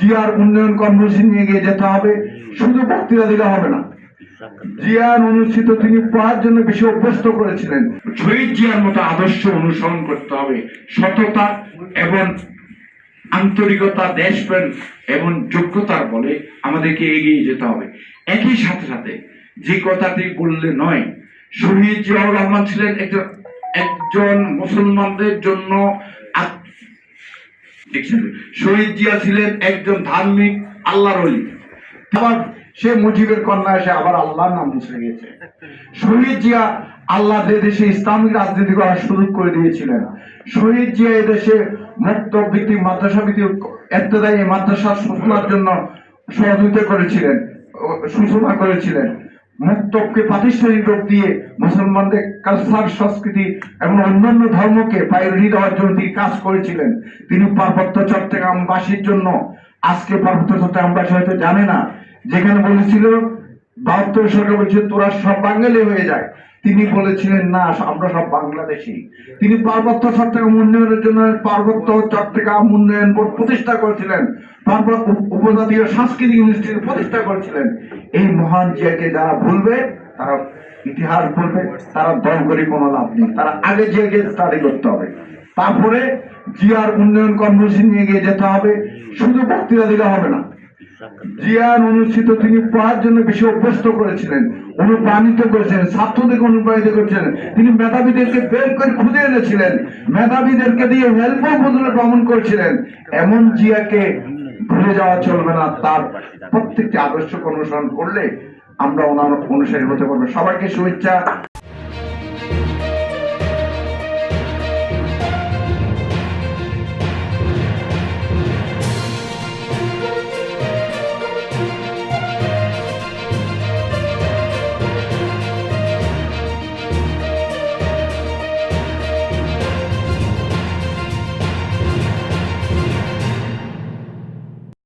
জিয়ার উন্নয়ন কর্মসূচি নিয়ে গিয়ে যেতে হবে, শুধু বক্তৃতা দিলে হবে না। জিয়ার অনুষ্ঠিত তিনি পড়ার জন্য বেশি অভ্যস্ত করেছিলেন। শহীদ জিয়ার মতো আদর্শ অনুসরণ করতে হবে, সততা এবং আন্তরিকতা, দেশপ্রেম এবং যোগ্যতার বলে আমাদেরকে এগিয়ে যেতে হবে। একই সাথে সাথে যে কথাটি বললে নয়, শহীদ জিয়াউর রহমান ছিলেন একজন মুসলমানদের জন্য, শহীদ জিয়া ছিলেন একজন ধার্মিক আল্লাহর ওলি। আবার সে মুজিবের কন্যা এসে আবার আল্লাহর নাম মুছে গিয়েছে। শহীদ জিয়া আল্লাহ দেশে ইসলামিক রাজনীতি করার সুযোগ করে দিয়েছিলেন। শহীদ জিয়া এদেশে মক্তব ভিত্তিক মাদ্রাসা ভিত্তিক এত্তেদায়ী মাদ্রাসার সূচনার জন্য সহযোগিতা করেছিলেন, সূচনা করেছিলেন। মক্তবকে প্রাতিষ্ঠানিক রূপ দিয়ে মুসলমানদের কালচার, সংস্কৃতি এবং অন্যান্য ধর্মকে প্রায়োরিটি দেওয়ার জন্য তিনি কাজ করেছিলেন। তিনি পার্বত্য চট্টগ্রামবাসীর জন্য, আজকে পার্বত্য চট্টগ্রামবাসী হয়তো জানে না, যেখানে বলেছিল 72 সরকার বলছে তোরা সব বাঙালি হয়ে যায়, তিনি বলেছিলেন না, আমরা সব বাংলাদেশি। তিনি পার্বত্য চট্টগ্রাম উন্নয়নের জন্য পার্বত্য চট্টগ্রাম উন্নয়ন বোর্ড প্রতিষ্ঠা করেছিলেন, পার্বত্য উপজাতীয় সাংস্কৃতিক ইউনিভার্সিটি প্রতিষ্ঠা করেছিলেন। এই মহান জিয়াকে যারা ভুলবে, তারা ইতিহাস বলবে, তারা দল করে কোনো লাভ নেই। তারা আগে জিয়াকে স্টাডি করতে হবে, তারপরে জিয়ার উন্নয়ন কর্মসূচি নিয়ে গিয়ে যেতে হবে, শুধু বক্তৃতা দিলে হবে না। জিয়ার অনুষ্ঠিত তিনি পড়ার জন্য বেশি অভ্যস্ত করেছিলেন, অনুপ্রাণিত করেছিলেন, ছাত্রদেরকে অনুপ্রাণিত করেছিলেন। তিনি মেধাবীদেরকে বের করে খুঁজে এনেছিলেন, মেধাবীদেরকে দিয়ে হেল্প বদলে ভ্রমণ করেছিলেন। এমন জিয়াকে ভুলে যাওয়া চলবে না। তার প্রত্যেকটি আদর্শ অনুসরণ করলে আমরা ওনার অনুসারী হতে পারবো। সবাইকে শুভেচ্ছা।